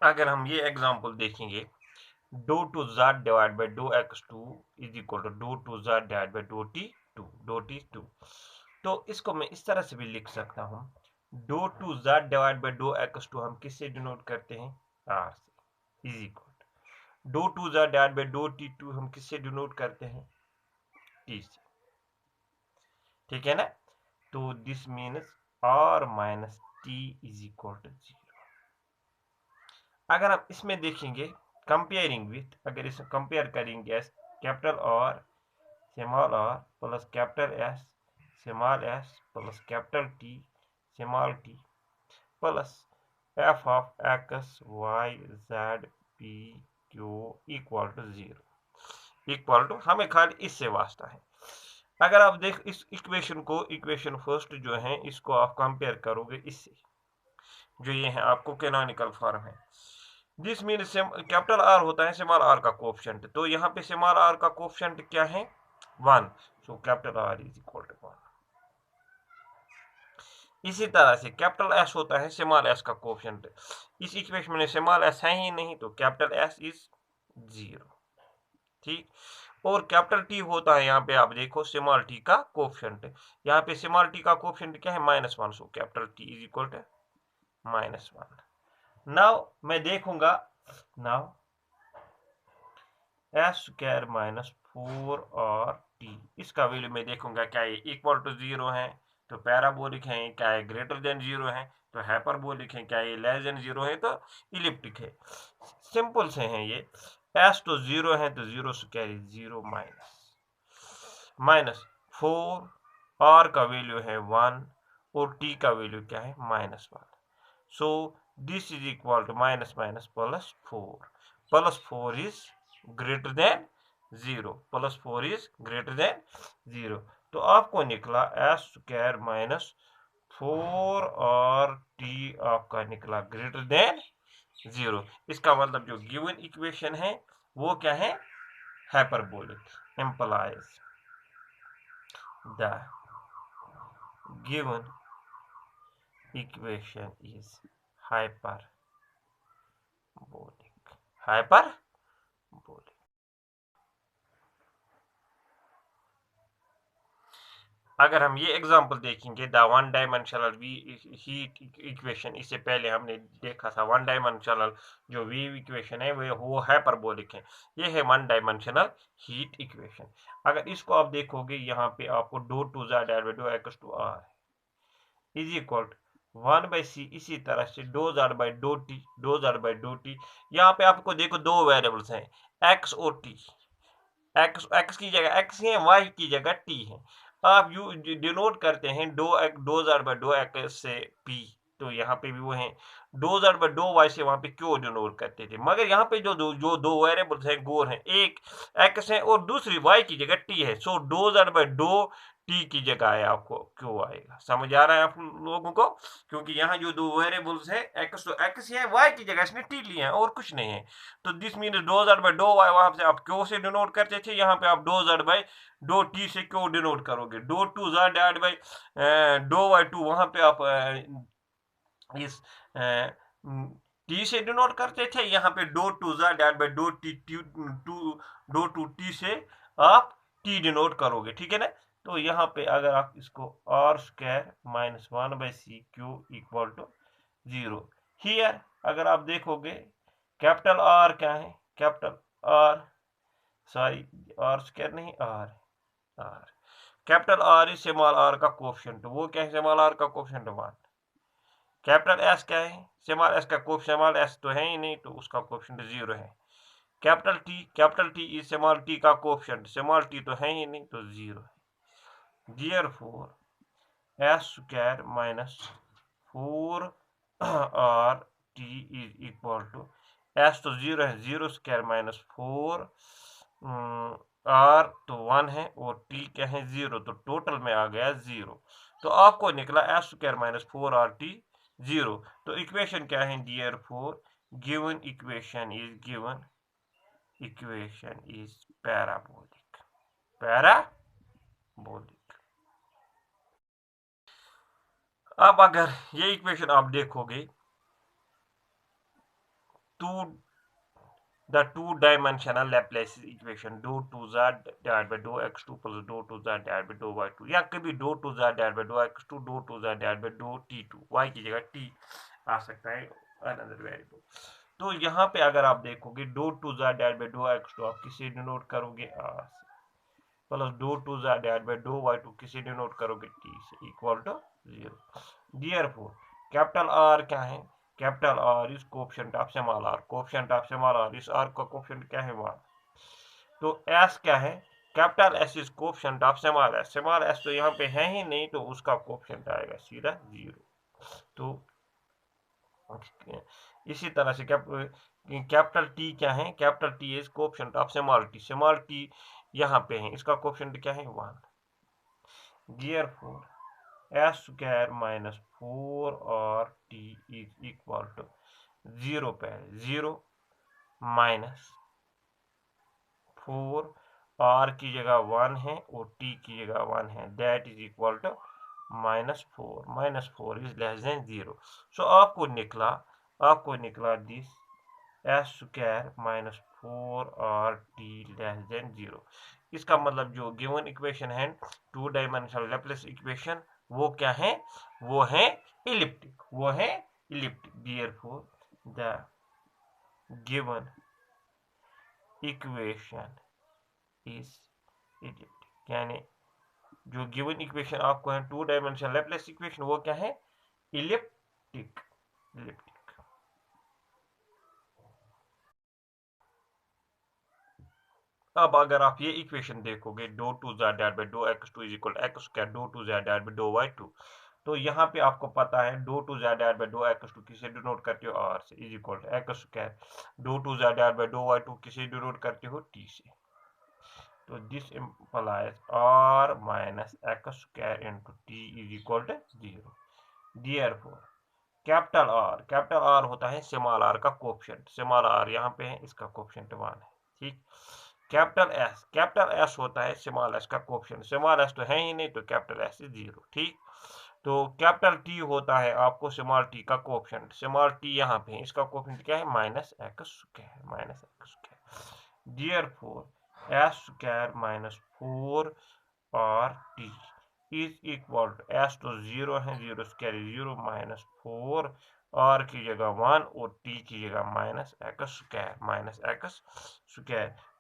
अगर हम ये एग्जांपल देखेंगे, do two z divide by do x2 is equal to do two z divide by do t2। तो इसको मैं इस तरह से भी लिख सकता हूँ, do two z divide by do x2 हम किससे डिनोट करते हैं, r से, is equal do two z divide by do t2 हम किससे डिनोट करते हैं, t से। ठीक है ना। तो this means r minus t is equal to 0। अगर आप इसमें देखेंगे कंपेयरिंग विथ, अगर इसे कंपेयर करेंगे capital R small R plus capital S plus capital T plus F of X Y Z P Q equal to 0, equal to हमें खाली इससे वास्ता है। अगर आप देख इस इक्वेशन को, इक्वेशन फर्स्ट जो है इसको आप कंपेयर करोगे इससे, जो ये है आपको कैनोनिकल फॉर्म है। दिस मीन कैपिटल आर होता है स्मॉल आर का कोफिशिएंट, तो यहाँ पे स्मॉल आर का कोफिशिएंट क्या है, 1, so capital R is equal to 1। इसी तरह से कैपिटल एस होता है स्मॉल एस का कोफिशिएंट, इस इक्वेशन में स्मॉल एस है ही नहीं तो कैपिटल एस इज 0। ठीक, और कैपिटल टी होता है, यहाँ पे आप देखो स्मॉल टी का कोफिशिएंट, यहाँ पे स्मॉल टी का कोफिशिएंट क्या है, -1, so capital T is equal to -1। Now मैं देखूंगा, नाउ एस स्क्वायर माइनस 4 और टी, इसका वैल्यू मैं देखूंगा क्या ये इक्वल टू 0 है तो पैराबोलिक है, क्या ये ग्रेटर देन 0 है तो हाइपरबोलिक है, क्या ये लेस देन 0 है तो इलिप्टिक है। सिंपल से हैं ये, एस तो 0 है तो 0 स्क्वायर इज 0 माइनस 4, आर का वैल्यू है 1 और टी का वैल्यू क्या है -1, so this is equal to minus minus plus 4 is greater than 0, plus 4 is greater than 0, तो आपको निकला एस स्क्वायर माइनस 4 और टी आपका निकला ग्रेटर देन 0। इसका मतलब जो गिवन इक्वेशन है वो क्या है, hyperbolic, implies the given equation is hyperbolic। अगर हम ये एग्जांपल देखेंगे, the one dimensional heat equation, इससे पहले हमने देखा था वन डायमेंशनल जो वेव इक्वेशन है वो हाइपरबोलिक है, ये है वन डायमेंशनल हीट इक्वेशन। अगर इसको आप देखोगे यहाँ पे आपको do two do X two R is equal 1/c, इसी तरह से डो बाई डो टी, यहाँ पे आपको देखो दो वेरिएबल्स हैं एक्स और टी, एक्स की जगह एक्स है, वाई की जगह टी है। आप यू डिनोट करते हैं डो बाई डो एक्स से पी, तो यहाँ पे भी वो है डो बाई डो वाई से वहां पे क्यों डिनोट करते थे, मगर यहाँ पे जो दो वेरिएबल्स हैं गोर हैं, एक एक्स है और दूसरी वाई की जगह टी है, so do by dough T की जगह है, आपको क्यों आएगा, समझ आ रहा है आप लोगों को, क्योंकि यहाँ जो दो वेरिएबल्स है एक्स तो एक्स है, वाई की जगह इसने टी लिया है और कुछ नहीं है, तो this mean do by do Y वहां से आप क्यों से डिनोट करते थे, यहाँ पे आप डो बाई डो टी से क्यों डिनोट करोगे, do two divide by do by two वहां पे आप इस टी से डिनोट करते थे, यहाँ पे do two divide by do two T से आप टी डिनोट करोगे। ठीक है ना। तो यहाँ पे अगर आप इसको R square minus 1/c Q equal to 0, here अगर आप देखोगे कैपिटल आर क्या है, capital R, sorry R square नहीं, R capital R is small R का कोफिशिएंट, वो क्या है स्मॉल आर का कोफिशिएंट 1। कैपिटल एस क्या है, स्मॉल एस का कोफिशिएंट, स्मॉल एस तो है ही नहीं तो उसका कोफिशिएंट 0 है। Capital T is small T का कोफिशिएंट, स्मॉल टी तो है ही नहीं तो 0 है। Therefore S square minus 4 R T is equal to, S तो 0 है, 0 स्क्वायर माइनस 4 आर तो 1 है और टी क्या है 0, तो टोटल में आ गया 0, तो आपको निकला S square minus 4 R T 0। तो इक्वेशन क्या है, therefore given equation is parabolic. अब अगर ये इक्वेशन आप देखोगे two the two-dimensional Laplace equation dou 2 z divided by dou x2 plus dou 2 z divided by dou y2 या कभी dou 2 z divided by dou x2 dou 2 z divided by dou t2 y की जगह t आ सकता है another variable। तो यहाँ पे अगर आप देखोगे dou 2 z divided by dou x2 आप किसे डिनोट करोगे r से plus dou 2 z divided by dou y2 किसे डिनोट करोगे t से equal to 0। Therefore capital R क्या है? Capital R is coefficient of small r, coefficient of small r, इस r का कोएफिशिएंट क्या है 1। तो S क्या है? Capital S is coefficient of small s तो यहाँ पे है ही नहीं तो उसका कोएफिशिएंट आएगा सीधा 0। तो इसी तरह से कैपिटल T क्या है? Capital T is coefficient of small t यहाँ पे है, इसका कोएफिशिएंट क्या है 1। Therefore s square minus 4 t is equal to 0 पे 0 माइनस 4 r की जगह 1 है और t की जगह 1 है, that is equal to -4 is less than 0। So आपको निकला this s square minus 4 t less than 0। इसका मतलब जो गिवन इक्वेशन है टू डायमेंशनल लैप्लेस इक्वेशन वो क्या है? वो है elliptic. Therefore the given equation is elliptic, यानी जो गिवन इक्वेशन आपको है टू डायमेंशनल लैप्लेस इक्वेशन वो क्या है? इलिप्टिक। अब अगर आप ये इक्वेशन देखोगे dou 2 z divided by dou x2 is equal to x square dou 2 z divided by dou y2, तो यहाँ पे आपको पता है dou 2 z divided by dou x2 किसे डिनोट करते हो r से is equal to x square dou 2 z divided by dou y2 किसे डिनोट करते हो t से। तो this implies r minus x square into t is equal to 0। Therefore capital R होता है स्मॉल r का कोएफिशिएंट, स्मॉल r यहाँ पे है, इसका कोएफिशिएंट 1 है, ठीक। कैपिटल एस होता है स्मॉल एस का कोएफिशिएंट, स्मॉल एस तो है ही नहीं तो कैपिटल एस इज 0, ठीक। तो कैपिटल टी होता है आपको स्मॉल टी का कोएफिशिएंट, स्मॉल टी यहाँ पे है, इसका कोएफिशिएंट क्या है? -x²। Therefore s square minus 4 और T is equal to S तो 0 है, 0 स्क्वायर 0 माइनस 4 r की जगह 1 और t की जगह -x²।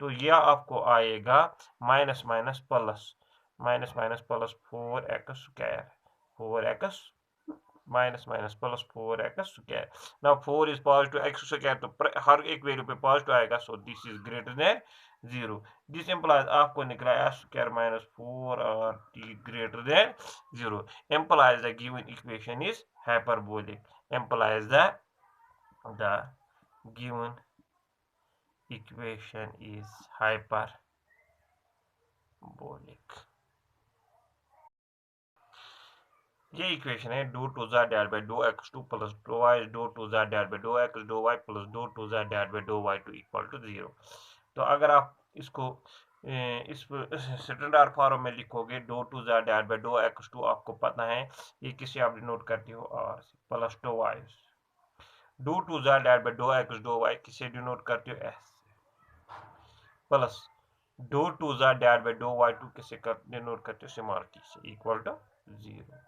तो यह आपको आएगा minus minus plus 4x² minus plus 4x²। Now 4 is positive, x² तो हर एक वैल्यू पे पॉजिटिव आएगा, सो this is greater than 0। This implies आपको निकला s² माइनस 4 और t greater than 0 implies the given equation is hyperbolic, implies the given equation is hyperbolic। ये equation है dou 2 z divided by dou x2 plus dou y dou 2 z divided by dou x dou y plus dou 2 z divided by dou y2 equal to 0। तो अगर आप इसको इस standard form में लिखोगे dou 2 z divided by dou x2 आपको पता है ये किसे आप डिनोट करते हो r से, plus dou y dou 2 z divided by dou x dou y किसे डिनोट करते हो s से, plus dou 2 z divided by dou y2 किसे डिनोट करते हो स्मॉल t से इक्वल टू 0।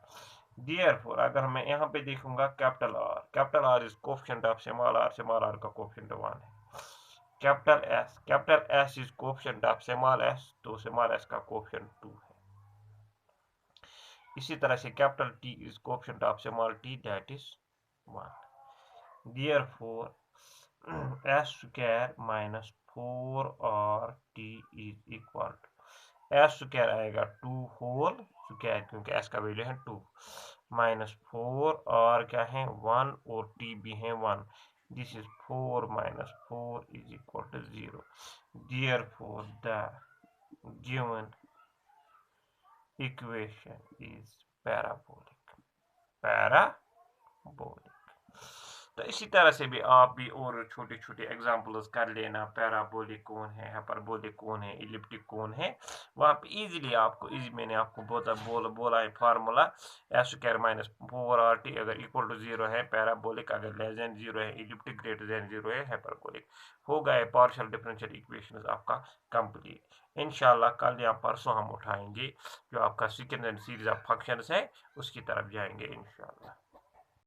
Therefore अगर मैं यहाँ पे देखूंगा capital R is coefficient of small r का कोएफिशिएंट 1 है। Capital S is coefficient of small s, तो स्मॉल s का कोएफिशिएंट 2 है। इसी तरह से capital T is coefficient of small t, that is 1। Therefore s square minus 4 और t is equal to s square आएगा 2 होल स्क्वायर क्योंकि s का वैल्यू है 2 माइनस 4 और क्या है 1 और t भी है 1, this is 4 minus 4 is equal to 0। Therefore the given equation is parabolic। तो इसी तरह से भी आप भी और छोटे छोटे एग्जांपल्स कर लेना, पैराबोलिक कौन है, हाइपरबोलिक कौन है, इलिप्टिक कौन है। वहाँ पे इजीली आपको मैंने आपको बोला है formula, S square minus 4RT अगर इक्वल टू 0 है पैराबोलिक, अगर लेस देन 0 है इलिप्टिक, ग्रेटर देन 0 है हाइपरबोलिक। हो गए पार्शियल डिफरेंशियल इक्वेशन आपका कंप्लीट। इंशाल्लाह कल या परसों हम उठाएंगे जो आपका सेकंड सीरीज ऑफ फंक्शंस है, उसकी तरफ जाएंगे इंशाल्लाह।